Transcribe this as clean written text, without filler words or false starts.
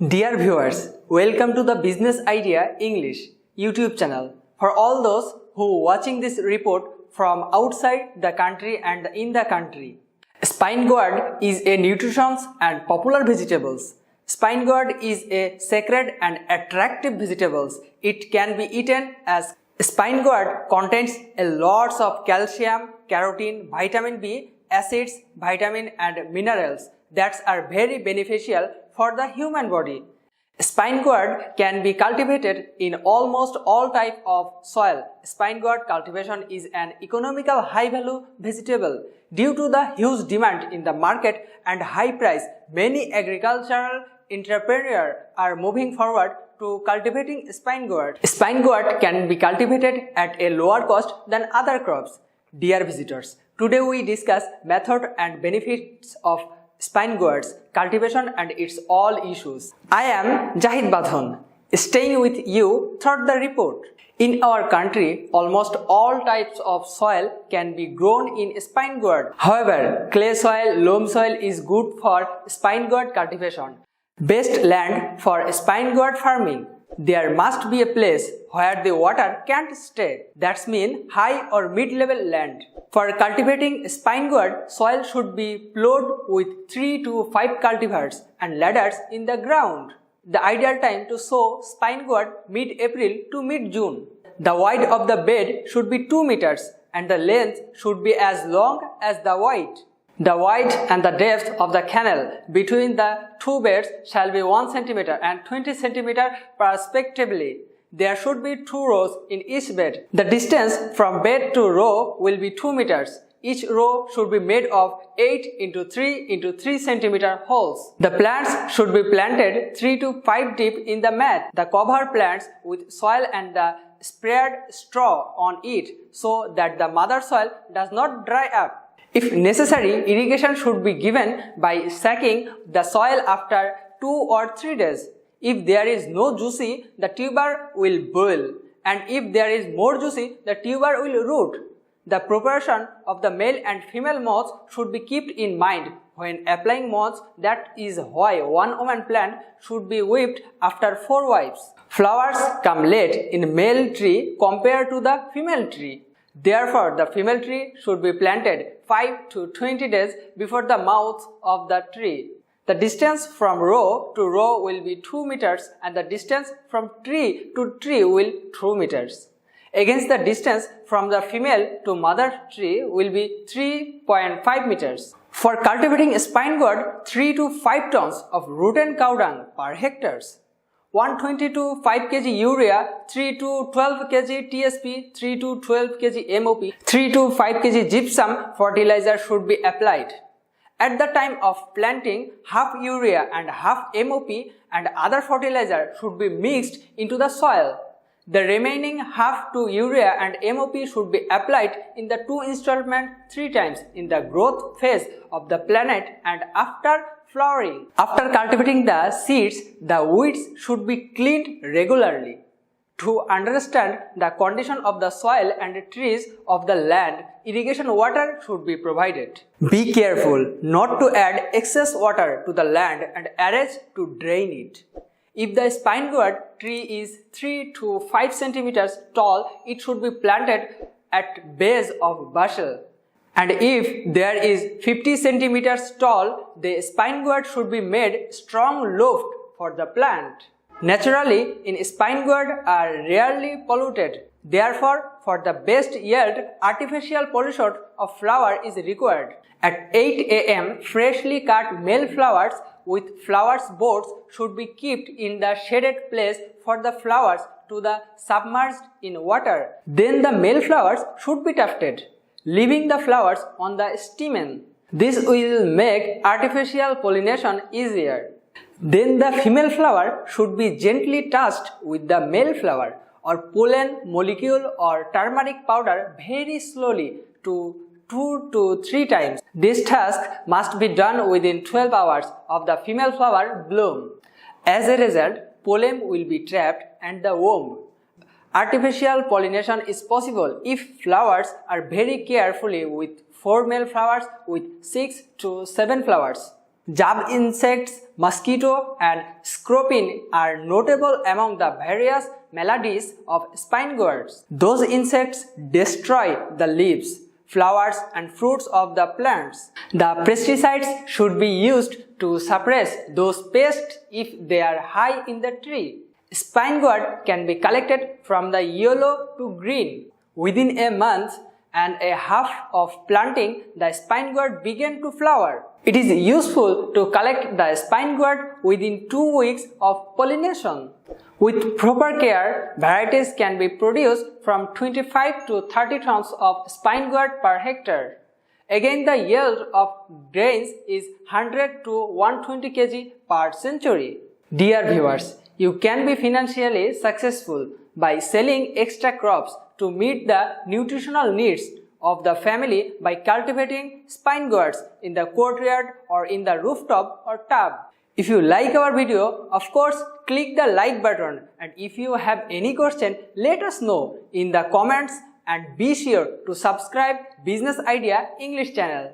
Dear viewers, welcome to the Business Idea English YouTube channel. For all those who watching this report from outside the country and in the country. Spine gourd is a nutritious and popular vegetables. Spine gourd is a sacred and attractive vegetables. It can be eaten as spine gourd contains a lots of calcium, carotene, vitamin B, acids, vitamin and minerals that are very beneficial for the human body. Spine gourd can be cultivated in almost all types of soil. Spine gourd cultivation is an economical high-value vegetable. Due to the huge demand in the market and high price, many agricultural entrepreneurs are moving forward to cultivating spine gourd. Spine gourd can be cultivated at a lower cost than other crops. Dear visitors, today we discuss method and benefits of spine gourds, cultivation and its all issues. I am Jahid Badhan, staying with you throughout the report. In our country, almost all types of soil can be grown in spine gourd. However, clay soil, loam soil is good for spine gourd cultivation. Best land for spine gourd farming. There must be a place where the water can't stay. That means high or mid-level land. For cultivating spine gourd, soil should be plowed with 3 to 5 cultivars and ladders in the ground. The ideal time to sow spine gourd mid-April to mid-June. The width of the bed should be 2 meters and the length should be as long as the width. The width and the depth of the canal between the two beds shall be 1 cm and 20 cm respectively. There should be 2 rows in each bed. The distance from bed to row will be 2 meters. Each row should be made of 8 into 3 into 3 cm holes. The plants should be planted 3 to 5 deep in the mat. The cover plants with soil and the spread straw on it so that the mother soil does not dry up. If necessary, irrigation should be given by sacking the soil after 2 or 3 days. If there is no juicy, the tuber will boil, and if there is more juicy, the tuber will root. The proportion of the male and female moths should be kept in mind when applying moths. That is why one woman plant should be whipped after 4 wipes. Flowers come late in male tree compared to the female tree. Therefore, the female tree should be planted 5 to 20 days before the mouth of the tree. The distance from row to row will be 2 meters and the distance from tree to tree will 2 meters. Against the distance from the female to mother tree will be 3.5 meters. For cultivating spine gourd, 3 to 5 tons of rotten cow dung per hectares. 120 to 5 kg urea, 3 to 12 kg TSP, 3 to 12 kg MOP, 3 to 5 kg gypsum fertilizer should be applied. At the time of planting, half urea and half MOP and other fertilizer should be mixed into the soil. The remaining half to urea and MOP should be applied in the 2 installments 3 times in the growth phase of the plant and after flowering. After cultivating the seeds, the weeds should be cleaned regularly. To understand the condition of the soil and trees of the land, irrigation water should be provided. Be careful not to add excess water to the land and arrange to drain it. If the spine gourd tree is 3 to 5 centimeters tall, it should be planted at base of bushel. And if there is 50 centimeters tall, the spine gourd should be made strong loft for the plant. Naturally, in spine gourd are rarely polluted. Therefore, for the best yield, artificial pollution of flower is required. At 8 am, freshly cut male flowers with flowers boards should be kept in the shaded place for the flowers to the submerged in water. Then the male flowers should be tufted, leaving the flowers on the stamen. This will make artificial pollination easier. Then the female flower should be gently touched with the male flower or pollen molecule or turmeric powder very slowly to 2 to 3 times. This task must be done within 12 hours of the female flower bloom. As a result, pollen will be trapped and the womb. Artificial pollination is possible if flowers are very carefully with 4 male flowers with 6 to 7 flowers. Jab insects, mosquito and scorpion are notable among the various maladies of spine gourds. Those insects destroy the leaves, flowers and fruits of the plants. The pesticides should be used to suppress those pests if they are high in the tree. Spine gourd can be collected from the yellow to green. Within a month and a half of planting, the spine gourd began to flower. It is useful to collect the spine gourd within 2 weeks of pollination. With proper care, varieties can be produced from 25 to 30 tons of spine gourd per hectare. Again, the yield of grains is 100 to 120 kg per century. Dear viewers, you can be financially successful by selling extra crops to meet the nutritional needs of the family by cultivating spine gourds in the courtyard or in the rooftop or tub. If you like our video, of course, click the like button, and if you have any question, let us know in the comments and be sure to subscribe Business Idea English channel.